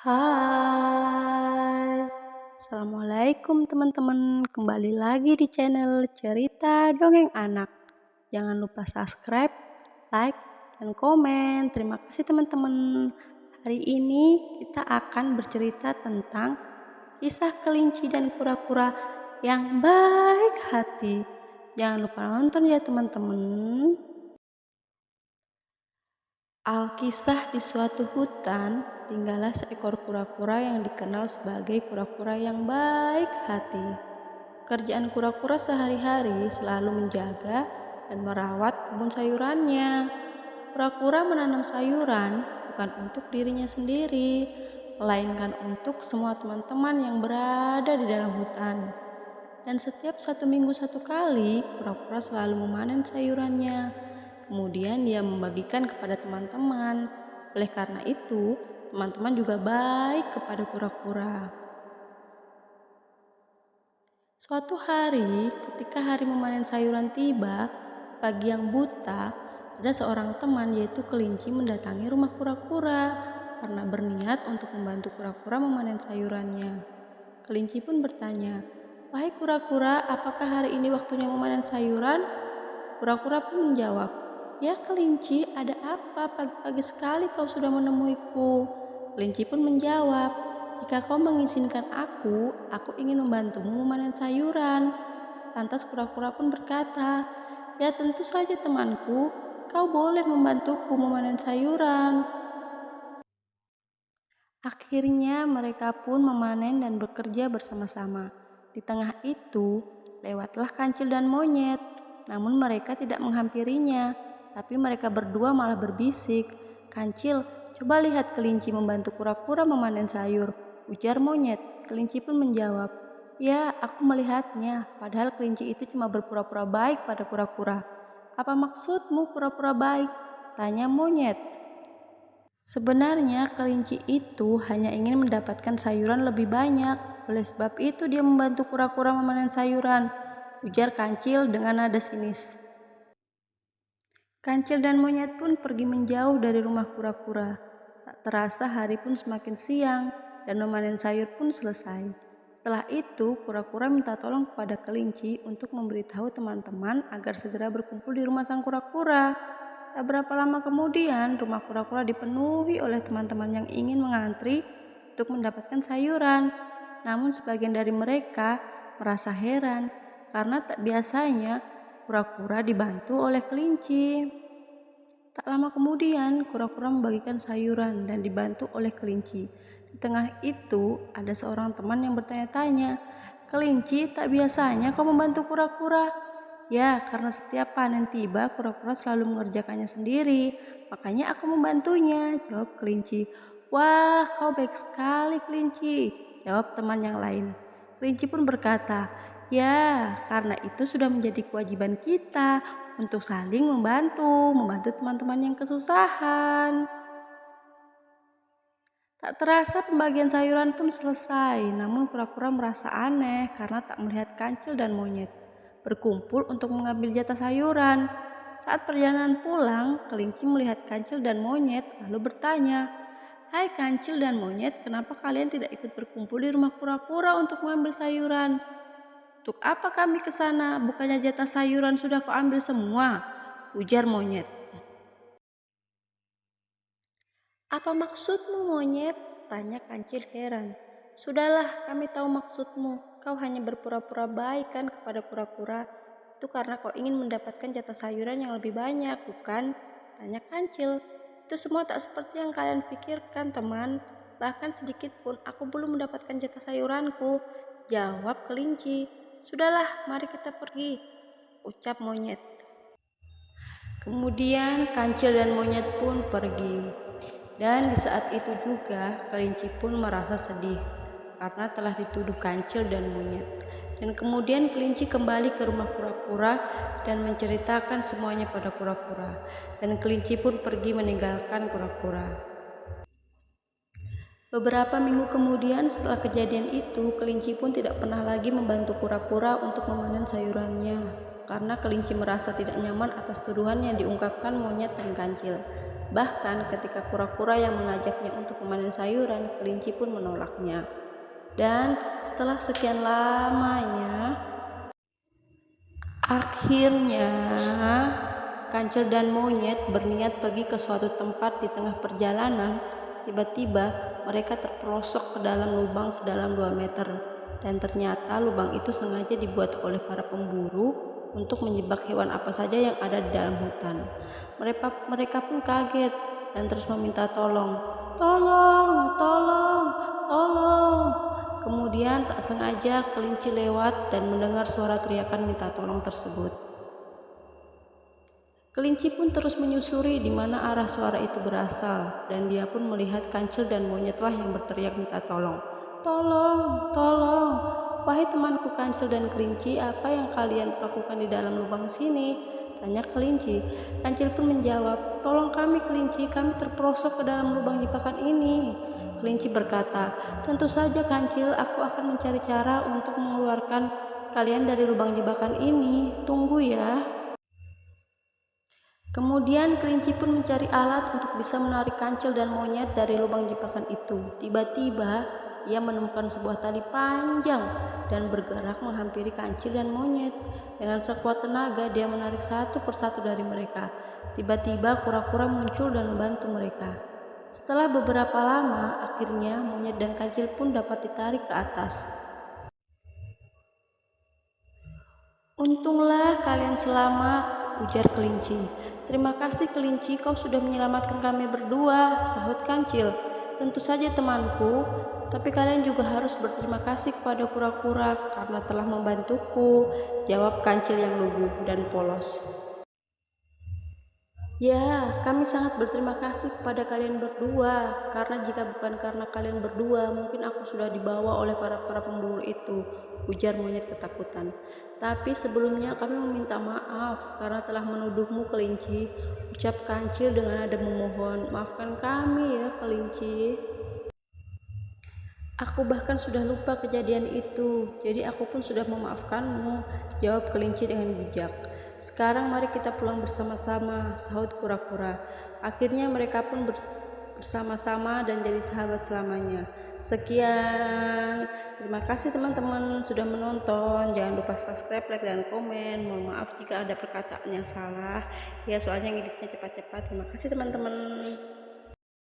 Hai, Assalamualaikum teman-teman. Kembali lagi di channel Cerita Dongeng Anak. Jangan lupa subscribe, like, dan komen. Terima kasih teman-teman. Hari ini kita akan bercerita tentang kisah kelinci dan kura-kura yang baik hati. Jangan lupa nonton ya teman-teman. Alkisah di suatu hutan, tinggallah seekor kura-kura yang dikenal sebagai kura-kura yang baik hati. Pekerjaan kura-kura sehari-hari selalu menjaga dan merawat kebun sayurannya. Kura-kura menanam sayuran bukan untuk dirinya sendiri, melainkan untuk semua teman-teman yang berada di dalam hutan. Dan setiap 1 minggu 1 kali, kura-kura selalu memanen sayurannya. Kemudian dia membagikan kepada teman-teman. Oleh karena itu, teman-teman juga baik kepada kura-kura. Suatu hari, ketika hari memanen sayuran tiba, pagi yang buta, ada seorang teman yaitu kelinci mendatangi rumah kura-kura karena berniat untuk membantu kura-kura memanen sayurannya. Kelinci pun bertanya, "Wahai kura-kura, apakah hari ini waktunya memanen sayuran?" Kura-kura pun menjawab, "Ya kelinci, ada apa? Pagi-pagi sekali kau sudah menemuiku." Kelinci pun menjawab, "Jika kau mengizinkan aku ingin membantumu memanen sayuran." Lantas kura-kura pun berkata, "Ya tentu saja temanku, kau boleh membantuku memanen sayuran." Akhirnya mereka pun memanen dan bekerja bersama-sama. Di tengah itu, lewatlah kancil dan monyet. Namun mereka tidak menghampirinya, tapi mereka berdua malah berbisik. "Kancil, coba lihat kelinci membantu kura-kura memanen sayur," ujar monyet. Kelinci pun menjawab, "Ya, aku melihatnya, padahal kelinci itu cuma berpura-pura baik pada kura-kura." "Apa maksudmu pura-pura baik?" tanya monyet. Sebenarnya kelinci itu hanya ingin mendapatkan sayuran lebih banyak. Oleh sebab itu dia membantu kura-kura memanen sayuran, ujar kancil dengan nada sinis. Kancil dan monyet pun pergi menjauh dari rumah kura-kura. Tak terasa hari pun semakin siang dan memanen sayur pun selesai. Setelah itu, kura-kura minta tolong kepada kelinci untuk memberitahu teman-teman agar segera berkumpul di rumah sang kura-kura. Tak berapa lama kemudian, rumah kura-kura dipenuhi oleh teman-teman yang ingin mengantri untuk mendapatkan sayuran. Namun sebagian dari mereka merasa heran karena tak biasanya kura-kura dibantu oleh kelinci. Tak lama kemudian, kura-kura membagikan sayuran dan dibantu oleh kelinci. Di tengah itu, ada seorang teman yang bertanya-tanya, "Kelinci, tak biasanya kau membantu kura-kura?" "Ya, karena setiap panen tiba, kura-kura selalu mengerjakannya sendiri. Makanya aku membantunya," jawab kelinci. "Wah, kau baik sekali kelinci," jawab teman yang lain. Kelinci pun berkata, "Ya, karena itu sudah menjadi kewajiban kita untuk saling membantu teman-teman yang kesusahan." Tak terasa pembagian sayuran pun selesai, namun kura-kura merasa aneh karena tak melihat kancil dan monyet berkumpul untuk mengambil jatah sayuran. Saat perjalanan pulang, kelinci melihat kancil dan monyet lalu bertanya, "Hai kancil dan monyet, kenapa kalian tidak ikut berkumpul di rumah kura-kura untuk mengambil sayuran?" "Untuk apa kami ke sana? Bukannya jatah sayuran sudah kau ambil semua?" ujar monyet. "Apa maksudmu monyet?" tanya kancil heran. "Sudahlah, kami tahu maksudmu. Kau hanya berpura-pura baik kan kepada kura-kura. Itu karena kau ingin mendapatkan jatah sayuran yang lebih banyak, bukan?" tanya kancil. "Itu semua tak seperti yang kalian pikirkan, teman. Bahkan sedikit pun aku belum mendapatkan jatah sayuranku," jawab kelinci. "Sudahlah, mari kita pergi," ucap monyet. Kemudian kancil dan monyet pun pergi. Dan di saat itu juga kelinci pun merasa sedih karena telah dituduh kancil dan monyet. Dan kemudian kelinci kembali ke rumah kura-kura dan menceritakan semuanya pada kura-kura. Dan kelinci pun pergi meninggalkan kura-kura. Beberapa minggu kemudian setelah kejadian itu, kelinci pun tidak pernah lagi membantu kura-kura untuk memanen sayurannya karena kelinci merasa tidak nyaman atas tuduhan yang diungkapkan monyet dan kancil. Bahkan ketika kura-kura yang mengajaknya untuk memanen sayuran, kelinci pun menolaknya. Dan setelah sekian lamanya, akhirnya kancil dan monyet berniat pergi ke suatu tempat. Di tengah perjalanan, tiba-tiba mereka terperosok ke dalam lubang sedalam 2 meter. Dan ternyata lubang itu sengaja dibuat oleh para pemburu untuk menjebak hewan apa saja yang ada di dalam hutan. Mereka pun kaget dan terus meminta tolong. Tolong, tolong, tolong. Kemudian tak sengaja kelinci lewat dan mendengar suara teriakan minta tolong tersebut. Kelinci pun terus menyusuri di mana arah suara itu berasal, dan dia pun melihat kancil dan monyetlah yang berteriak minta tolong. Tolong, tolong. Wahai temanku kancil dan kelinci, apa yang kalian lakukan di dalam lubang sini? Tanya kelinci. Kancil pun menjawab, tolong kami kelinci, kami terperosok ke dalam lubang jebakan ini. Kelinci berkata, tentu saja kancil, aku akan mencari cara untuk mengeluarkan kalian dari lubang jebakan ini. Tunggu ya. Kemudian kelinci pun mencari alat untuk bisa menarik kancil dan monyet dari lubang jebakan itu. Tiba-tiba ia menemukan sebuah tali panjang dan bergerak menghampiri kancil dan monyet. Dengan sekuat tenaga dia menarik satu persatu dari mereka. Tiba-tiba kura-kura muncul dan membantu mereka. Setelah beberapa lama, akhirnya monyet dan kancil pun dapat ditarik ke atas. Untunglah kalian selamat, ujar kelinci. Terima kasih kelinci, kau sudah menyelamatkan kami berdua, sahut kancil. Tentu saja temanku, tapi kalian juga harus berterima kasih kepada kura-kura karena telah membantuku, jawab kancil yang lugu dan polos. Ya, kami sangat berterima kasih kepada kalian berdua, karena jika bukan karena kalian berdua, mungkin aku sudah dibawa oleh para pemburu itu, ujar monyet ketakutan. Tapi sebelumnya kami meminta maaf karena telah menuduhmu kelinci, ucap kancil dengan nada memohon. Maafkan kami ya kelinci. Aku bahkan sudah lupa kejadian itu, jadi aku pun sudah memaafkanmu, jawab kelinci dengan bijak. Sekarang mari kita pulang bersama-sama, sahut kura-kura. Akhirnya mereka pun bersama-sama dan jadi sahabat selamanya. Sekian, terima kasih teman-teman sudah menonton. Jangan lupa subscribe, like, dan komen. Mohon maaf jika ada perkataan yang salah, ya soalnya ngeditnya cepat-cepat. Terima kasih teman-teman.